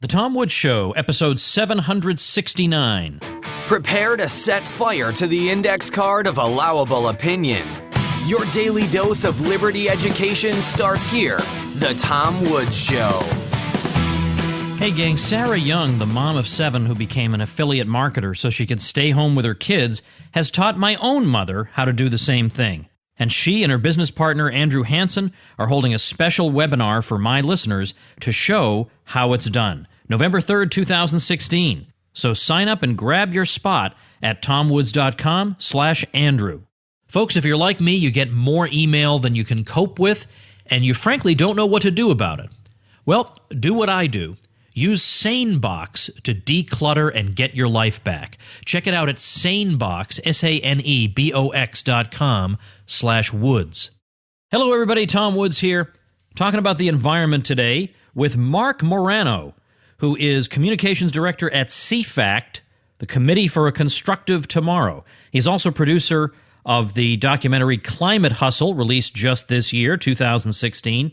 The Tom Woods Show, episode 769. Prepare to set fire to the index card of allowable opinion. Your daily dose of liberty education starts here. The Tom Woods Show. Hey gang, Sarah Young, the mom of 7 who became an affiliate marketer so she could stay home with her kids, has taught my own mother how to do the same thing. And she and her business partner, Andrew Hansen, are holding a special webinar for my listeners to show how it's done. November 3rd, 2016. So sign up and grab your spot at tomwoods.com/Andrew. Folks, if you're like me, you get more email than you can cope with, and you frankly don't know what to do about it. Well, do what I do. Use SaneBox to declutter and get your life back. Check it out at SaneBox, SaneBox.com/Woods. Hello, everybody. Tom Woods here, talking about the environment today with Mark Morano, who is Communications Director at CFACT, the Committee for a Constructive Tomorrow. He's also producer of the documentary Climate Hustle, released just this year, 2016,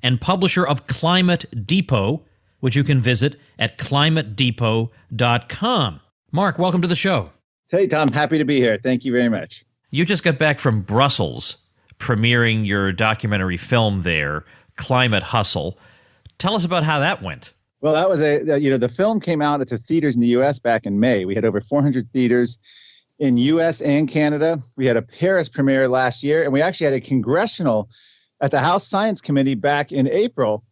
and publisher of Climate Depot, which you can visit at climatedepot.com. Mark, welcome to the show. Hey, Tom. Happy to be here. Thank you very much. You just got back from Brussels, premiering your documentary film there, Climate Hustle. Tell us about how that went. Well, that was the film came out at the theaters in the U.S. back in May. We had over 400 theaters in U.S. and Canada. We had a Paris premiere last year, and we actually had a congressional at the House Science Committee back in April.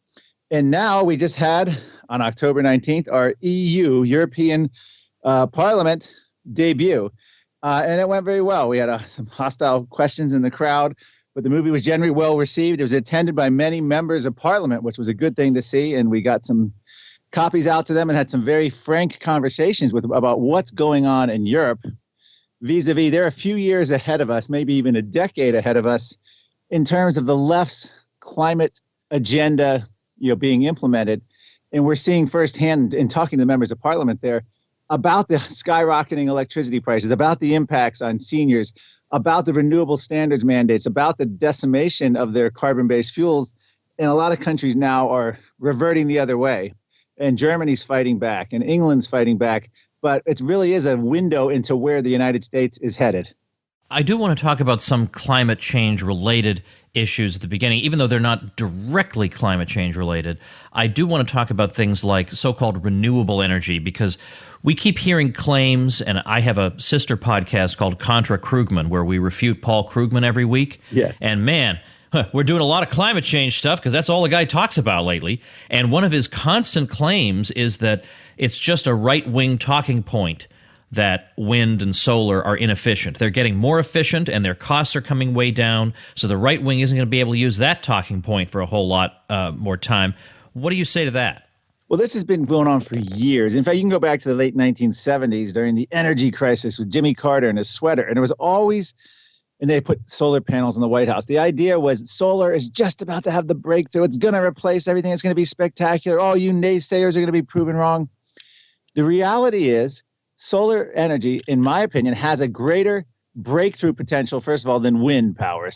And now we just had, on October 19th, our European Parliament debut. And it went very well. We had some hostile questions in the crowd, but the movie was generally well received. It was attended by many members of Parliament, which was a good thing to see. And we got some copies out to them and had some very frank conversations about what's going on in Europe. Vis-a-vis, they're a few years ahead of us, maybe even a decade ahead of us, in terms of the left's climate agenda, being implemented. And we're seeing firsthand in talking to the members of Parliament there about the skyrocketing electricity prices, about the impacts on seniors, about the renewable standards mandates, about the decimation of their carbon-based fuels. And a lot of countries now are reverting the other way. And Germany's fighting back, and England's fighting back. But it really is a window into where the United States is headed. I do want to talk about some climate change related issues at the beginning, even though they're not directly climate change related. I do want to talk about things like so-called renewable energy, because we keep hearing claims, and I have a sister podcast called Contra Krugman, where we refute Paul Krugman every week. Yes. And man, we're doing a lot of climate change stuff because that's all the guy talks about lately. And one of his constant claims is that it's just a right-wing talking point that wind and solar are inefficient. They're getting more efficient and their costs are coming way down. So the right wing isn't going to be able to use that talking point for a whole lot more time. What do you say to that? Well, this has been going on for years. In fact, you can go back to the late 1970s during the energy crisis with Jimmy Carter and his sweater. And it was always, and they put solar panels in the White House. The idea was solar is just about to have the breakthrough. It's going to replace everything. It's going to be spectacular. All you naysayers are going to be proven wrong. The reality is, solar energy, in my opinion, has a greater breakthrough potential, first of all, than wind power,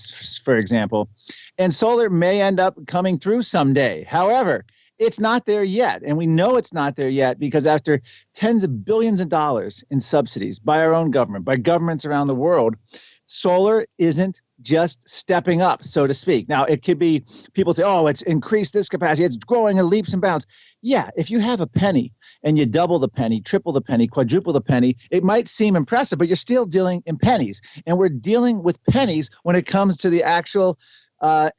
for example. And solar may end up coming through someday. However, it's not there yet. And we know it's not there yet because after tens of billions of dollars in subsidies by our own government, by governments around the world, solar isn't just stepping up, so to speak. Now, it could be people say, oh, it's increased this capacity. It's growing in leaps and bounds. Yeah, if you have a penny and you double the penny, triple the penny, quadruple the penny, it might seem impressive, but you're still dealing in pennies. And we're dealing with pennies when it comes to the actual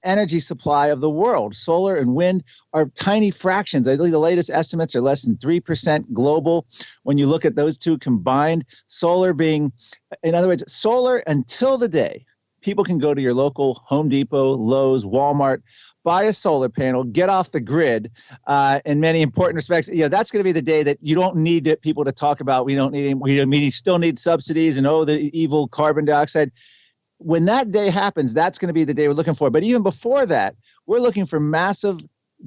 energy supply of the world. Solar and wind are tiny fractions. I believe the latest estimates are less than 3% global. When you look at those two combined, solar being, in other words, solar until the day people can go to your local Home Depot, Lowe's, Walmart, buy a solar panel, get off the grid. In many important respects, that's going to be the day that you don't need people to talk about. We still need subsidies and the evil carbon dioxide. When that day happens, that's going to be the day we're looking for. But even before that, we're looking for massive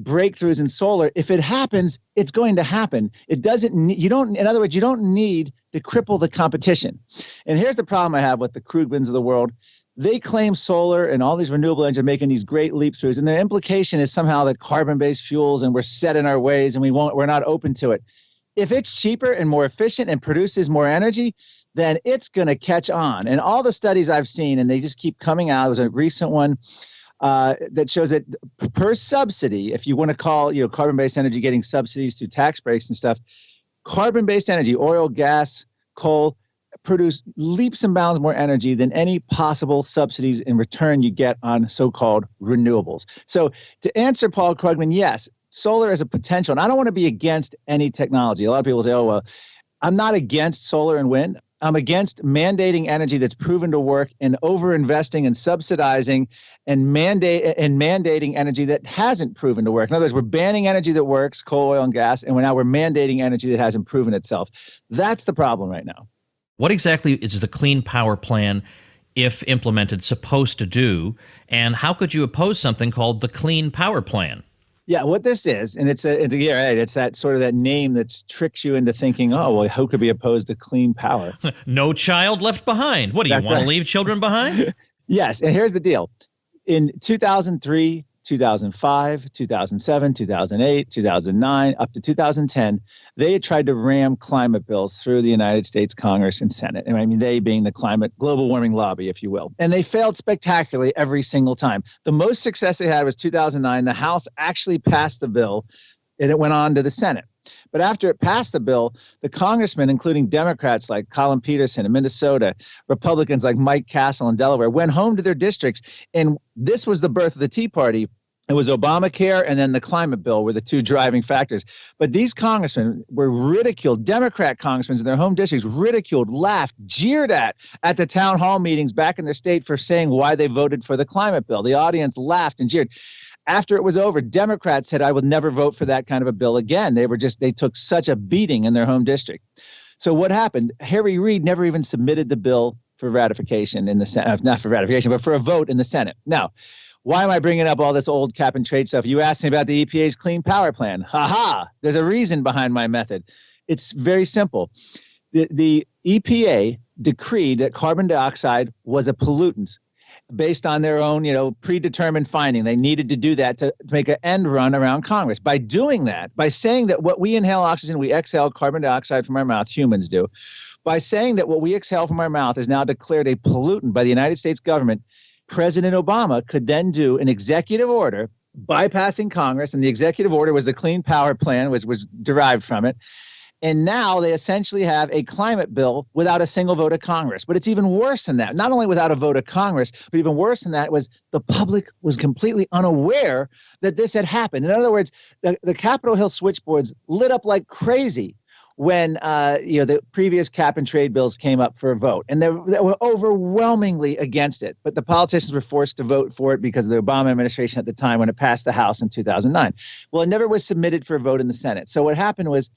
breakthroughs in solar. If it happens, it's going to happen. It doesn't need, in other words, you don't need to cripple the competition. And here's the problem I have with the Krugmans of the world. They claim solar and all these renewable energies are making these great leap-throughs, and their implication is somehow that carbon-based fuels and we're set in our ways and we're not open to it. If it's cheaper and more efficient and produces more energy, then it's going to catch on. And all the studies I've seen, and they just keep coming out. There's a recent one that shows that per subsidy, if you want to call carbon-based energy getting subsidies through tax breaks and stuff, carbon-based energy, oil, gas, coal, produce leaps and bounds more energy than any possible subsidies in return you get on so-called renewables. So to answer Paul Krugman, yes, solar is a potential. And I don't want to be against any technology. A lot of people say, oh, well, I'm not against solar and wind. I'm against mandating energy that's proven to work and over-investing and subsidizing and mandating energy that hasn't proven to work. In other words, we're banning energy that works, coal, oil, and gas, and now we're mandating energy that hasn't proven itself. That's the problem right now. What exactly is the Clean Power Plan, if implemented, supposed to do? And how could you oppose something called the Clean Power Plan? Yeah, what this is, and it's that sort of that name that tricks you into thinking, oh, well, who could be opposed to clean power? No child left behind. What, do you want to leave children behind? Yes, and here's the deal. In 2003, 2005, 2007, 2008, 2009, up to 2010, they had tried to ram climate bills through the United States Congress and Senate. And I mean, they being the climate global warming lobby, if you will. And they failed spectacularly every single time. The most success they had was 2009. The House actually passed the bill, and it went on to the Senate. But after it passed the bill, the congressmen, including Democrats like Colin Peterson in Minnesota, Republicans like Mike Castle in Delaware, went home to their districts. And this was the birth of the Tea Party. It was Obamacare and then the climate bill were the two driving factors. But these congressmen were ridiculed, Democrat congressmen in their home districts, ridiculed, laughed, jeered at the town hall meetings back in their state for saying why they voted for the climate bill. The audience laughed and jeered. After it was over, Democrats said, I would never vote for that kind of a bill again. They took such a beating in their home district. So what happened? Harry Reid never even submitted the bill for ratification in the Senate, not for ratification, but for a vote in the Senate. Now, why am I bringing up all this old cap and trade stuff? You asked me about the EPA's Clean Power Plan. Ha! There's a reason behind my method. It's very simple. The EPA decreed that carbon dioxide was a pollutant based on their own, predetermined finding. They needed to do that to make an end run around Congress. By doing that, by saying that what we inhale oxygen, we exhale carbon dioxide from our mouth, humans do. By saying that what we exhale from our mouth is now declared a pollutant by the United States government, President Obama could then do an executive order bypassing Congress, and the executive order was the Clean Power Plan, which was derived from it. And now they essentially have a climate bill without a single vote of Congress. But it's even worse than that. Not only without a vote of Congress, but even worse than that was the public was completely unaware that this had happened. In other words, the Capitol Hill switchboards lit up like crazy when the previous cap and trade bills came up for a vote, and they were overwhelmingly against it. But the politicians were forced to vote for it because of the Obama administration at the time when it passed the House in 2009. Well, it never was submitted for a vote in the Senate. So what happened was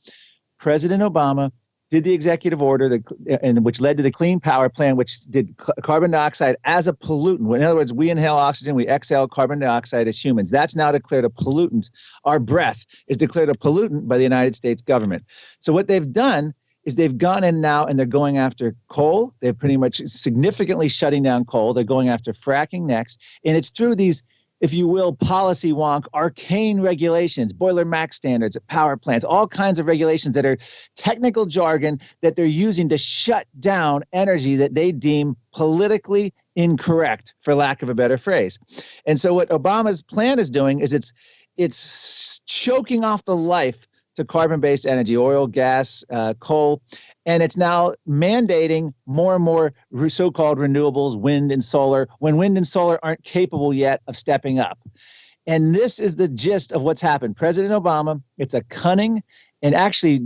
President Obama did the executive order, which led to the Clean Power Plan, which did carbon dioxide as a pollutant. In other words, we inhale oxygen, we exhale carbon dioxide as humans. That's now declared a pollutant. Our breath is declared a pollutant by the United States government. So what they've done is they've gone in now and they're going after coal. They're pretty much significantly shutting down coal. They're going after fracking next. And it's through these, if you will, policy wonk, arcane regulations, boiler max standards at power plants, all kinds of regulations that are technical jargon that they're using to shut down energy that they deem politically incorrect, for lack of a better phrase. And so what Obama's plan is doing is it's choking off the life to carbon-based energy, oil, gas, coal, and it's now mandating more and more so-called renewables, wind and solar, when wind and solar aren't capable yet of stepping up. And this is the gist of what's happened. President Obama, it's a cunning and actually,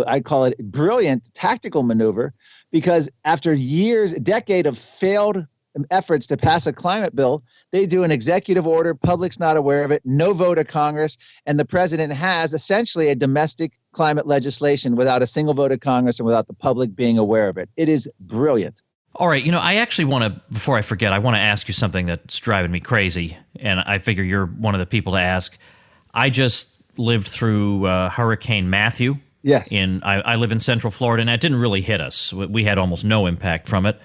I call it brilliant tactical maneuver, because after a decade of failed efforts to pass a climate bill, they do an executive order, public's not aware of it, no vote of Congress, and the president has essentially a domestic climate legislation without a single vote of Congress and without the public being aware of it. It is brilliant. All right, I actually want to, before I forget, I want to ask you something that's driving me crazy, and I figure you're one of the people to ask. I just lived through Hurricane Matthew. Yes. I live in Central Florida, and it didn't really hit us. We had almost no impact from it.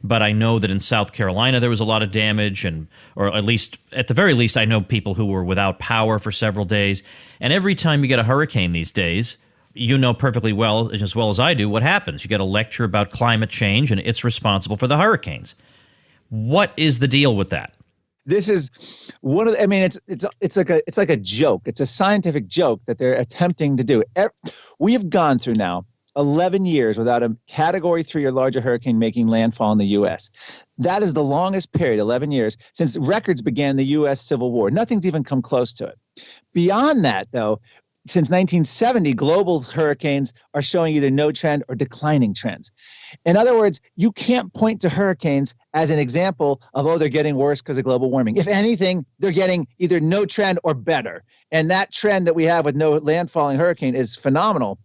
but I know that in South Carolina there was a lot of damage, or at the very least, I know people who were without power for several days. And every time you get a hurricane these days, you know perfectly well, as well as I do, what happens. You get a lecture about climate change, and it's responsible for the hurricanes. What is the deal with that? This is one of the, I mean, it's like a joke. It's a scientific joke that they're attempting to do. We have gone through now 11 years without a Category 3 or larger hurricane making landfall in the U.S. That is the longest period, 11 years, since records began the U.S. Civil War. Nothing's even come close to it. Beyond that, though, since 1970, global hurricanes are showing either no trend or declining trends. In other words, you can't point to hurricanes as an example of, oh, they're getting worse because of global warming. If anything, they're getting either no trend or better. And that trend that we have with no landfalling hurricane is phenomenal.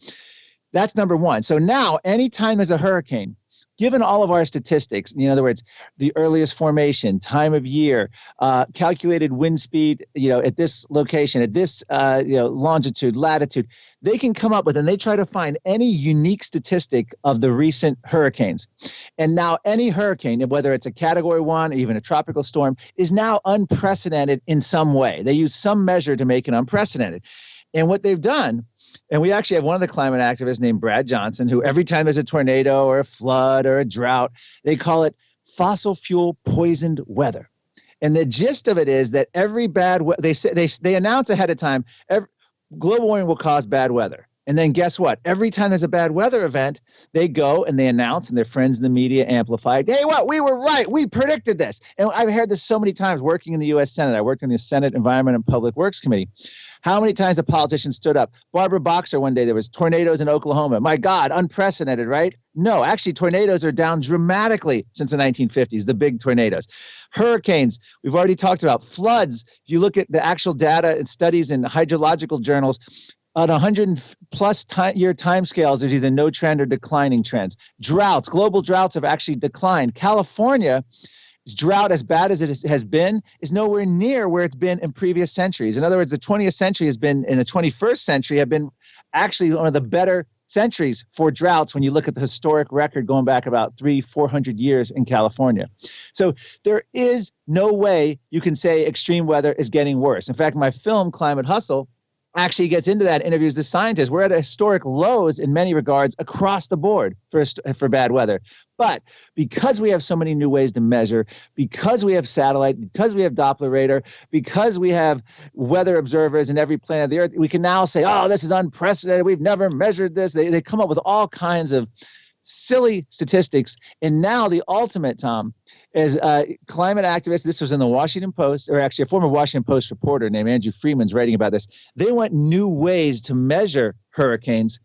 That's number one. So now, anytime there's a hurricane, given all of our statistics, in other words, the earliest formation, time of year, calculated wind speed, at this location, at this, longitude, latitude, they can come up with, and they try to find any unique statistic of the recent hurricanes. And now any hurricane, whether it's a Category 1, even a tropical storm, is now unprecedented in some way. They use some measure to make it unprecedented. And what they've done, and we actually have one of the climate activists named Brad Johnson, who every time there's a tornado or a flood or a drought, they call it fossil fuel poisoned weather. And the gist of it is that every they announce ahead of time, global warming will cause bad weather. And then guess what? Every time there's a bad weather event, they go and they announce, and their friends in the media amplify, hey, what? We were right. We predicted this. And I've heard this so many times working in the U.S. Senate. I worked in the Senate Environment and Public Works Committee. How many times a politician stood up? Barbara Boxer one day, there was tornadoes in Oklahoma. My God, unprecedented, right? No, actually, tornadoes are down dramatically since the 1950s, the big tornadoes. Hurricanes, we've already talked about. Floods, if you look at the actual data and studies in hydrological journals, on 100-plus year timescales, there's either no trend or declining trends. Droughts, global droughts have actually declined. California's drought, as bad as it has been, is nowhere near where it's been in previous centuries. In other words, the 20th century has been, in the 21st century, have been actually one of the better centuries for droughts when you look at the historic record going back about 300-400 years in California. So there is no way you can say extreme weather is getting worse. In fact, my film, Climate Hustle, actually gets into that, interviews the scientists. We're at historic lows in many regards across the board for bad weather. But because we have so many new ways to measure, because we have satellite, because we have Doppler radar, because we have weather observers in every planet of the Earth, we can now say, oh, this is unprecedented. We've never measured this. They come up with all kinds of silly statistics. And now the ultimate, Tom, is climate activists. This was in the Washington Post, or actually a former Washington Post reporter named Andrew Freeman's writing about this. They want new ways to measure hurricanes.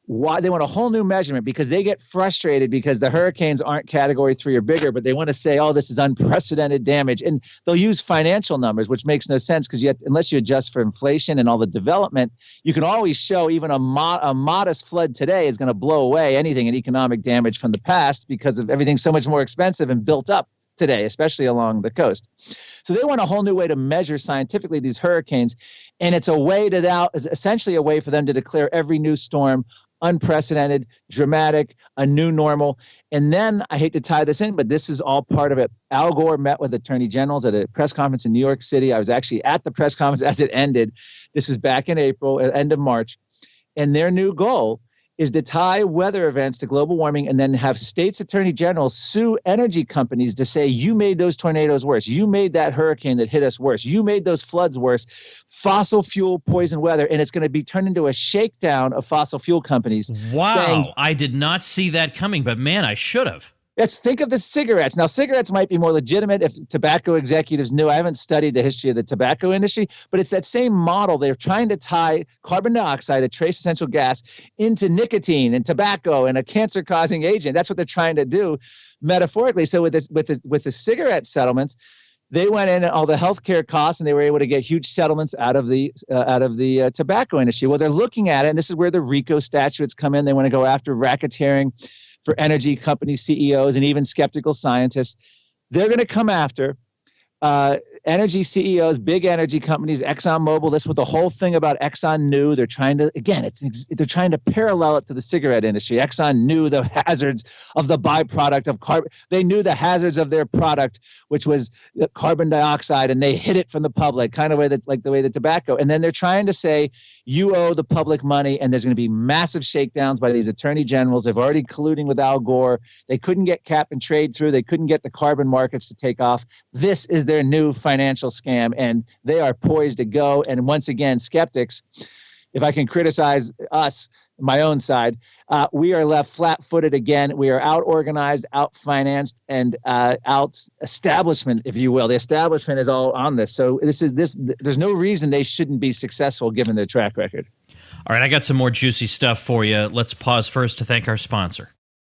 Why? They want a whole new measurement because they get frustrated because the hurricanes aren't Category 3 or bigger, but they want to say, oh, this is unprecedented damage. And they'll use financial numbers, which makes no sense because unless you adjust for inflation and all the development, you can always show even a modest flood today is going to blow away anything in economic damage from the past because of everything so much more expensive and built up today, especially along the coast. So they want a whole new way to measure scientifically these hurricanes. And it's essentially a way for them to declare every new storm unprecedented, dramatic, a new normal. And then I hate to tie this in, but this is all part of it. Al Gore met with attorney generals at a press conference in New York City. I was actually at the press conference as it ended. This is back in April, end of March. And their new goal is to tie weather events to global warming and then have states' attorney generals sue energy companies to say, you made those tornadoes worse. You made that hurricane that hit us worse. You made those floods worse. Fossil fuel poison weather. And it's going to be turned into a shakedown of fossil fuel companies. Wow. I did not see that coming, but man, I should have. Let's think of the cigarettes. Now, cigarettes might be more legitimate if tobacco executives knew. I haven't studied the history of the tobacco industry, but it's that same model. They're trying to tie carbon dioxide, a trace essential gas, into nicotine and tobacco and a cancer-causing agent. That's what they're trying to do metaphorically. So with the cigarette settlements, they went in all the healthcare costs, and they were able to get huge settlements out of the tobacco industry. Well, they're looking at it, and this is where the RICO statutes come in. They want to go after racketeering for energy company CEOs and even skeptical scientists. They're going to come after energy CEOs, big energy companies, ExxonMobil. This is what the whole thing about Exxon knew. They're trying to, again, they're trying to parallel it to the cigarette industry. Exxon knew the hazards of the byproduct of carbon. They knew the hazards of their product, which was the carbon dioxide, and they hid it from the public, kind of like the way the tobacco. And then they're trying to say, you owe the public money, and there's going to be massive shakedowns by these attorney generals. They've already colluding with Al Gore. They couldn't get cap and trade through. They couldn't get the carbon markets to take off. This is their new financial scam, and they are poised to go. And once again, skeptics, if I can criticize us, my own side, we are left flat-footed again. We are out-organized, out-financed, and out-establishment, if you will. The establishment is all on this. So there's no reason they shouldn't be successful given their track record. All right, I got some more juicy stuff for you. Let's pause first to thank our sponsor.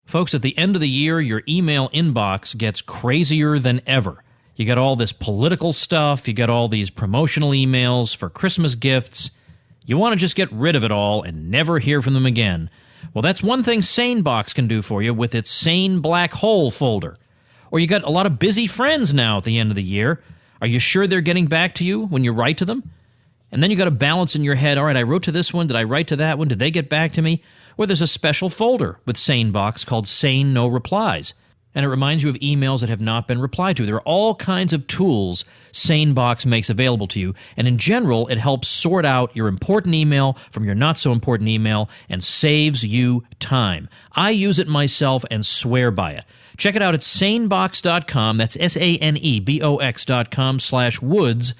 Folks, at the end of the year, your email inbox gets crazier than ever. You got all this political stuff, you got all these promotional emails for Christmas gifts. You want to just get rid of it all and never hear from them again. Well, that's one thing SaneBox can do for you with its Sane Black Hole folder. Or you got a lot of busy friends now at the end of the year. Are you sure they're getting back to you when you write to them? And then you got to balance in your head, all right, I wrote to this one, did I write to that one, did they get back to me? Well, there's a special folder with SaneBox called Sane No Replies. And it reminds you of emails that have not been replied to. There are all kinds of tools SaneBox makes available to you, and in general, it helps sort out your important email from your not-so-important email and saves you time. I use it myself and swear by it. Check it out at sanebox.com, that's SANEBOX.com/woods,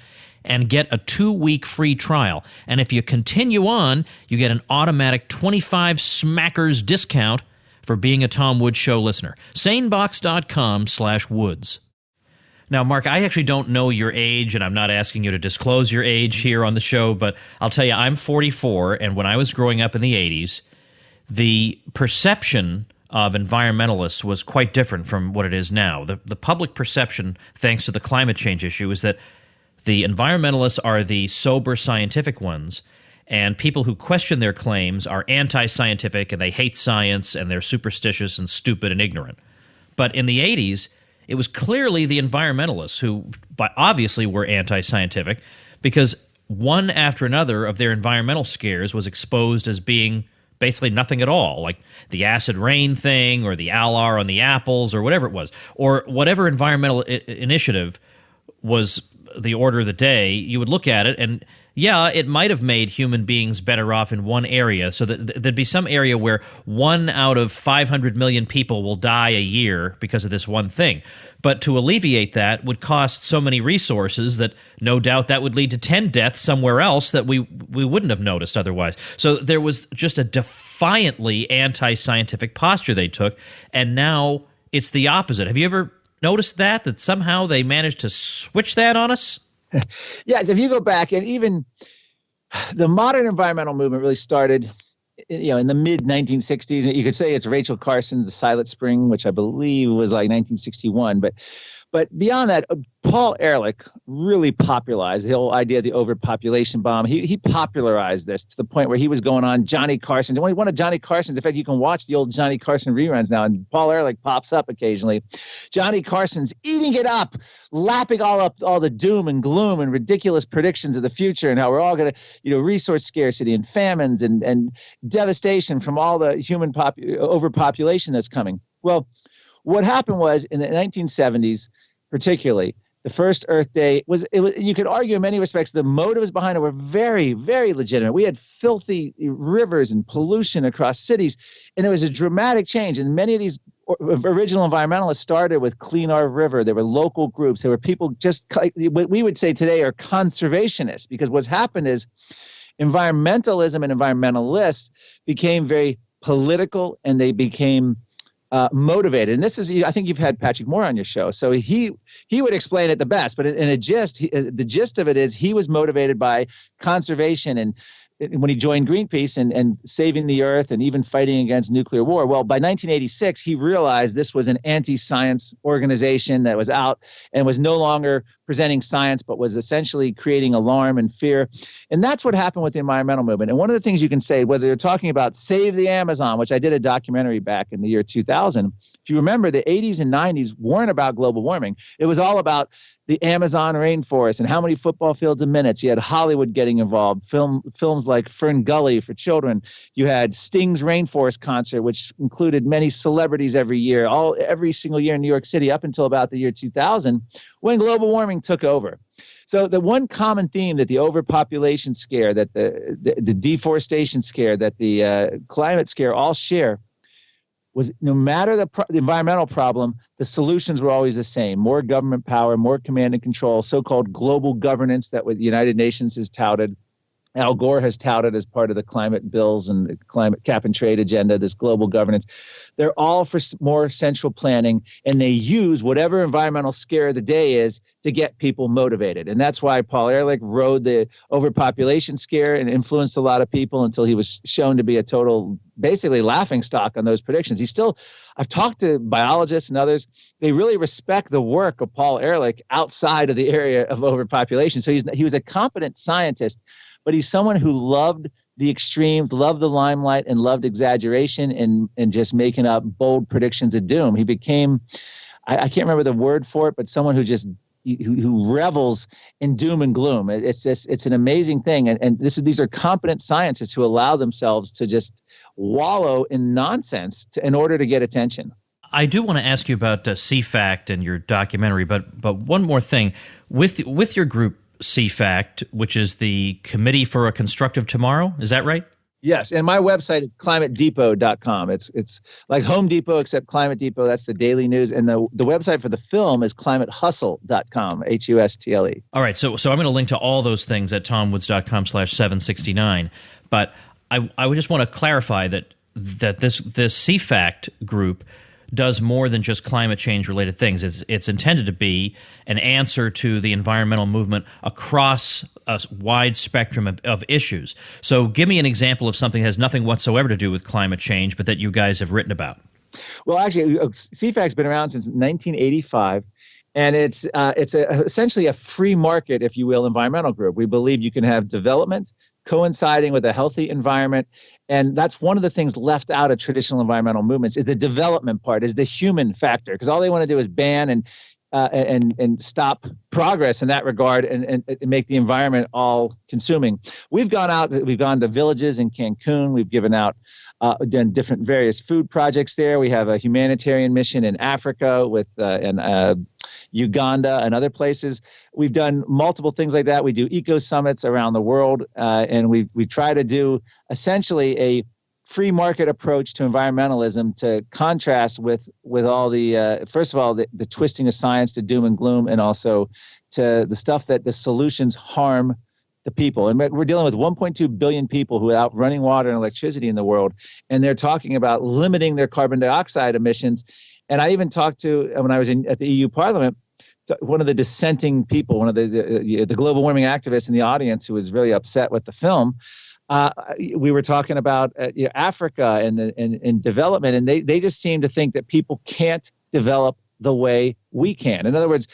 and get a 2-week free trial. And if you continue on, you get an automatic 25 smackers discount for being a Tom Woods Show listener. sanebox.com/woods. Now, Mark, I actually don't know your age, and I'm not asking you to disclose your age here on the show, but I'll tell you, I'm 44, and when I was growing up in the 80s, the perception of environmentalists was quite different from what it is now. The public perception, thanks to the climate change issue, is that the environmentalists are the sober scientific ones, and people who question their claims are anti-scientific, and they hate science, and they're superstitious and stupid and ignorant. But in the 80s, it was clearly the environmentalists who obviously were anti-scientific, because one after another of their environmental scares was exposed as being basically nothing at all, like the acid rain thing or the alar on the apples or whatever it was, or whatever environmental initiative was the order of the day. You would look at it and, yeah, it might have made human beings better off in one area, so that there'd be some area where 1 out of 500 million people will die a year because of this one thing. But to alleviate that would cost so many resources that no doubt that would lead to 10 deaths somewhere else that we wouldn't have noticed otherwise. So there was just a defiantly anti-scientific posture they took, and now it's the opposite. Have you ever noticed that somehow they managed to switch that on us? Yes, if you go back, and even the modern environmental movement really started, in the mid 1960s. You could say it's Rachel Carson's The Silent Spring, which I believe was like 1961. But beyond that, Paul Ehrlich really popularized the whole idea of the overpopulation bomb. He popularized this to the point where he was going on Johnny Carson. One of Johnny Carson's, in fact, you can watch the old Johnny Carson reruns now, and Paul Ehrlich pops up occasionally. Johnny Carson's eating it up, lapping all the doom and gloom and ridiculous predictions of the future, and how we're all going to, resource scarcity and famines and devastation from all the human overpopulation that's coming. Well, what happened was in the 1970s, particularly, the first Earth Day you could argue in many respects the motives behind it were very, very legitimate. We had filthy rivers and pollution across cities, and it was a dramatic change. And many of these original environmentalists started with Clean Our River. There were local groups. There were people just like what we would say today are conservationists, because what's happened is environmentalism and environmentalists became very political, and they became motivated. And this is, I think you've had Patrick Moore on your show, so he would explain it the best. But in a gist, the gist of it is he was motivated by conservation, and when he joined Greenpeace and saving the earth and even fighting against nuclear war. Well, by 1986, he realized this was an anti-science organization that was out and was no longer presenting science, but was essentially creating alarm and fear. And that's what happened with the environmental movement. And one of the things you can say, whether you're talking about Save the Amazon, which I did a documentary back in the year 2000, if you remember, the 80s and 90s weren't about global warming. It was all about the Amazon rainforest and how many football fields a minute. You had Hollywood getting involved, films like Fern Gully for children. You had Sting's Rainforest concert, which included many celebrities every year, every single year in New York City up until about the year 2000, when global warming took over. So the one common theme that the overpopulation scare, that the deforestation scare, that the climate scare all share was no matter the environmental problem, the solutions were always the same: more government power, more command and control, so-called global governance that the United Nations has touted. Al Gore has touted as part of the climate bills and the climate cap and trade agenda, this global governance. They're all for more central planning, and they use whatever environmental scare of the day is to get people motivated. And that's why Paul Ehrlich rode the overpopulation scare and influenced a lot of people until he was shown to be a total, basically, laughingstock on those predictions. I've talked to biologists and others. They really respect the work of Paul Ehrlich outside of the area of overpopulation. So he was a competent scientist, but he's someone who loved the extremes, loved the limelight, and loved exaggeration and just making up bold predictions of doom. He became, I can't remember the word for it, but someone who revels in doom and gloom. It's an amazing thing. And these are competent scientists who allow themselves to just wallow in nonsense in order to get attention. I do want to ask you about CFACT and your documentary, but one more thing. With your group, CFACT, which is the Committee for a Constructive Tomorrow. Is that right? Yes. And my website is climatedepot.com. It's like Home Depot, except Climate Depot. That's the daily news. And the website for the film is climatehustle.com, HUSTLE. All right. So I'm going to link to all those things at tomwoods.com/769. But I would just want to clarify that this CFACT group does more than just climate change related things. It's intended to be an answer to the environmental movement across a wide spectrum of issues. So give me an example of something that has nothing whatsoever to do with climate change, but that you guys have written about. Well, actually, CFACT's been around since 1985. And it's essentially a free market, if you will, environmental group. We believe you can have development coinciding with a healthy environment. And that's one of the things left out of traditional environmental movements is the development part, is the human factor, because all they want to do is ban and stop progress in that regard and make the environment all consuming. We've gone to villages in Cancun. We've given out done different various food projects there. We have a humanitarian mission in Africa with Uganda and other places. We've done multiple things like that. We do eco summits around the world, and we try to do essentially a free market approach to environmentalism to contrast with all the first of all the twisting of science to doom and gloom, and also to the stuff that the solutions harm the people. And we're dealing with 1.2 billion people who have running water and electricity in the world, and they're talking about limiting their carbon dioxide emissions. And I even talked to, when I was at the EU Parliament, one of the dissenting people, one of the global warming activists in the audience who was really upset with the film. We were talking about Africa and development, and they just seem to think that people can't develop the way we can. In other words,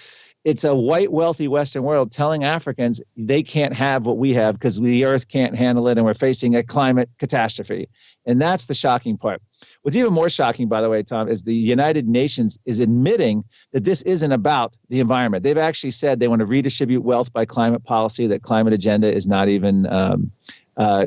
it's a white, wealthy Western world telling Africans they can't have what we have because the earth can't handle it, and we're facing a climate catastrophe. And that's the shocking part. What's even more shocking, by the way, Tom, is the United Nations is admitting that this isn't about the environment. They've actually said they want to redistribute wealth by climate policy, that climate agenda is not even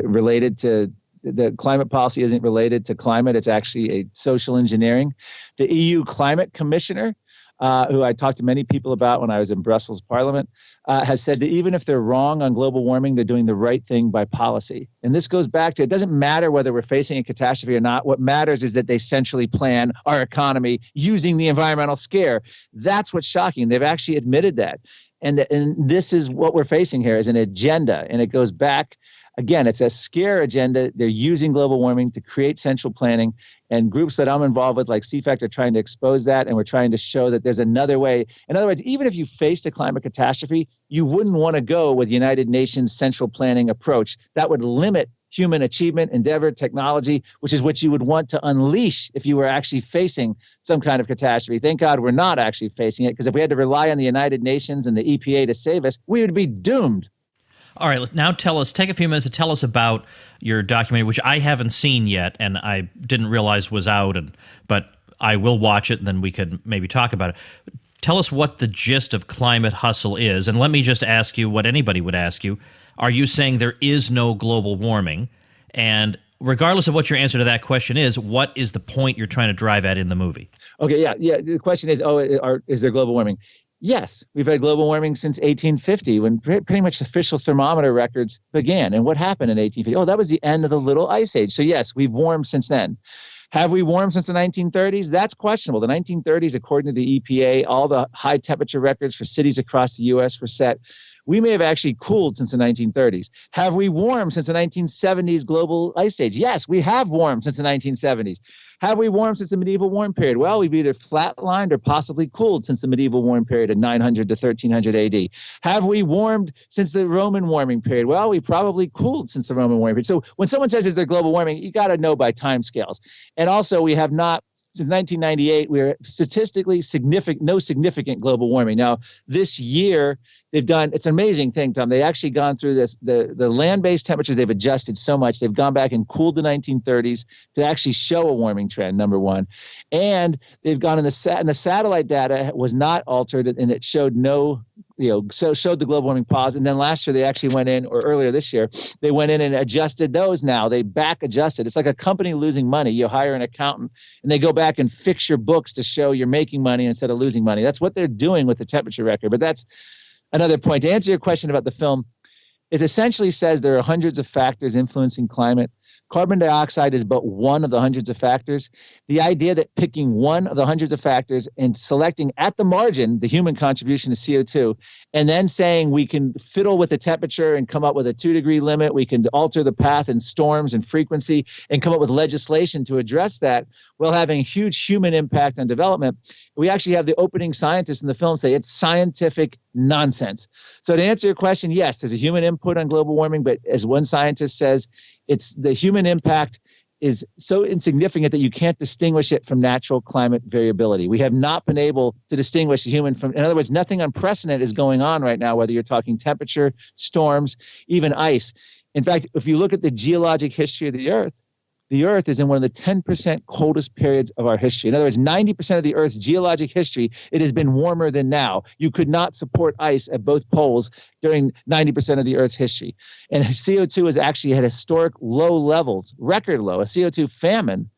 related to the climate policy isn't related to climate. It's actually a social engineering. The EU Climate Commissioner, who I talked to many people about when I was in Brussels Parliament, has said that even if they're wrong on global warming, they're doing the right thing by policy. And this goes back to, it doesn't matter whether we're facing a catastrophe or not. What matters is that they centrally plan our economy using the environmental scare. That's what's shocking. They've actually admitted that. And this is what we're facing here is an agenda. And it goes back, again, it's a scare agenda. They're using global warming to create central planning, and groups that I'm involved with, like CFACT, are trying to expose that, and we're trying to show that there's another way. In other words, even if you faced a climate catastrophe, you wouldn't want to go with United Nations central planning approach. That would limit human achievement, endeavor, technology, which is what you would want to unleash if you were actually facing some kind of catastrophe. Thank God we're not actually facing it, because if we had to rely on the United Nations and the EPA to save us, we would be doomed. All right, now take a few minutes to tell us about your documentary, which I haven't seen yet, and I didn't realize was out, but I will watch it, and then we could maybe talk about it. Tell us what the gist of Climate Hustle is, and let me just ask you what anybody would ask you. Are you saying there is no global warming? And regardless of what your answer to that question is, what is the point you're trying to drive at in the movie? Okay, yeah. The question is, is there global warming? Yes, we've had global warming since 1850, when pretty much official thermometer records began. And what happened in 1850? Oh, that was the end of the Little Ice Age. So yes, we've warmed since then. Have we warmed since the 1930s? That's questionable. The 1930s, according to the EPA, all the high temperature records for cities across the U.S. were set. We may have actually cooled since the 1930s. Have we warmed since the 1970s global ice age? Yes, we have warmed since the 1970s. Have we warmed since the medieval warm period? Well, we've either flatlined or possibly cooled since the medieval warm period of 900 to 1300 AD. Have we warmed since the Roman warming period? Well, we probably cooled since the Roman warming period. So when someone says, is there global warming, you got to know by time scales. And also, we have not, since 1998, we're statistically no significant global warming. Now, this year, they've done, it's an amazing thing, Tom. They actually gone through this, the land-based temperatures, they've adjusted so much. They've gone back and cooled the 1930s to actually show a warming trend, number one. And they've gone in the satellite data was not altered, and it showed showed the global warming pause. And then last year they actually went in, or earlier this year, they went in and adjusted those now. They back adjusted. It's like a company losing money. You hire an accountant and they go back and fix your books to show you're making money instead of losing money. That's what they're doing with the temperature record. But that's another point. To answer your question about the film, it essentially says there are hundreds of factors influencing climate. Carbon dioxide is but one of the hundreds of factors. The idea that picking one of the hundreds of factors and selecting at the margin the human contribution to CO2, and then saying we can fiddle with the temperature and come up with a 2-degree limit, we can alter the path in storms and frequency and come up with legislation to address that, while having a huge human impact on development. We actually have the opening scientists in the film say it's scientific nonsense. So to answer your question, yes, there's a human input on global warming, but as one scientist says, it's the human impact is so insignificant that you can't distinguish it from natural climate variability. We have not been able to distinguish the human from, in other words, nothing unprecedented is going on right now, whether you're talking temperature, storms, even ice. In fact, if you look at the geologic history of the Earth is in one of the 10% coldest periods of our history. In other words, 90% of the Earth's geologic history, it has been warmer than now. You could not support ice at both poles during 90% of the Earth's history. And CO2 is actually at historic low levels, record low, a CO2 famine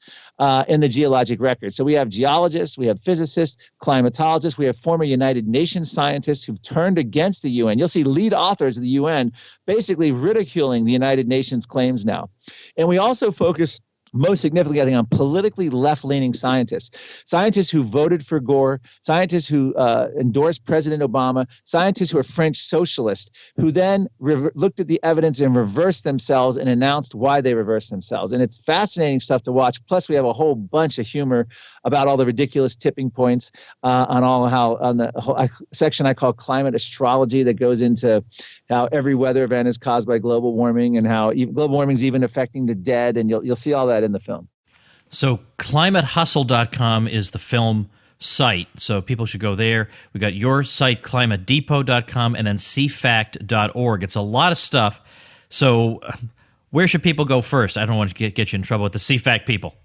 in the geologic record. So we have geologists, we have physicists, climatologists, we have former United Nations scientists who've turned against the UN. You'll see lead authors of the UN basically ridiculing the United Nations claims now. And we also focus most significantly, I think, on politically left-leaning scientists who voted for Gore, scientists who endorsed President Obama, scientists who are French socialists, who then looked at the evidence and reversed themselves and announced why they reversed themselves. And it's fascinating stuff to watch. Plus, we have a whole bunch of humor about all the ridiculous tipping points on the whole section I call climate astrology, that goes into how every weather event is caused by global warming and how global warming is even affecting the dead. And you'll see all that in the film. So climatehustle.com is the film site, so people should go there. We got your site, climatedepot.com, and then cfact.org. It's a lot of stuff. So where should people go first? I don't want to get you in trouble with the CFAC people.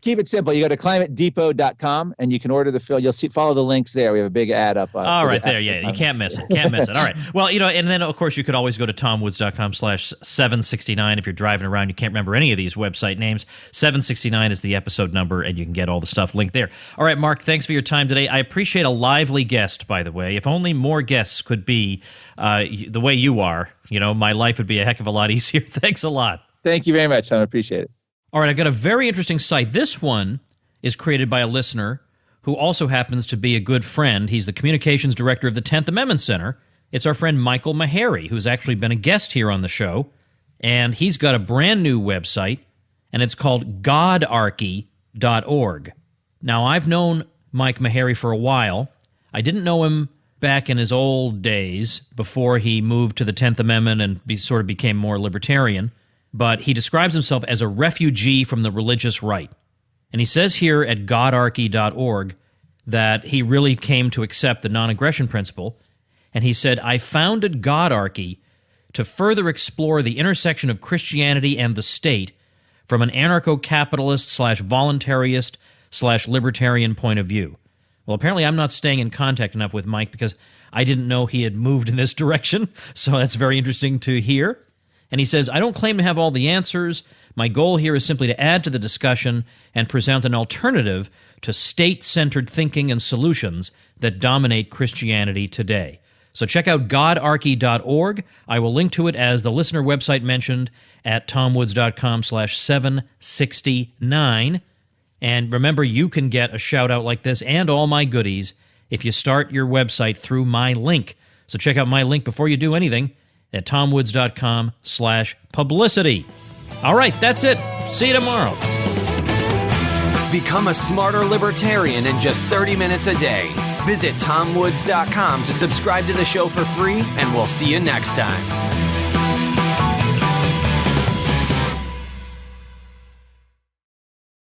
Keep it simple. You go to climatedepot.com and you can order the film. You'll follow the links there. We have a big ad up. All right, there. Yeah, you can't miss it. Can't miss it. All right. Well, and then, of course, you could always go to tomwoods.com/769 if you're driving around. You can't remember any of these website names. 769 is the episode number, and you can get all the stuff linked there. All right, Mark, thanks for your time today. I appreciate a lively guest, by the way. If only more guests could be the way you are, my life would be a heck of a lot easier. Thanks a lot. Thank you very much, Tom. I appreciate it. All right, I've got a very interesting site. This one is created by a listener who also happens to be a good friend. He's the communications director of the 10th Amendment Center. It's our friend Michael Meharry, who's actually been a guest here on the show. And he's got a brand new website, and it's called godarchy.org. Now, I've known Mike Meharry for a while. I didn't know him back in his old days before he moved to the 10th Amendment and sort of became more libertarian. but he describes himself as a refugee from the religious right. And he says here at godarchy.org that he really came to accept the non-aggression principle. And he said, I founded Godarchy to further explore the intersection of Christianity and the state from an anarcho-capitalist / voluntarist / libertarian point of view. Well, apparently I'm not staying in contact enough with Mike because I didn't know he had moved in this direction, so that's very interesting to hear. And he says, I don't claim to have all the answers. My goal here is simply to add to the discussion and present an alternative to state-centered thinking and solutions that dominate Christianity today. So check out godarchy.org. I will link to it as the listener website mentioned at tomwoods.com/769. And remember, you can get a shout-out like this and all my goodies if you start your website through my link. So check out my link before you do anything at tomwoods.com/publicity. All right, that's it. See you tomorrow. Become a smarter libertarian in just 30 minutes a day. Visit tomwoods.com to subscribe to the show for free, and we'll see you next time.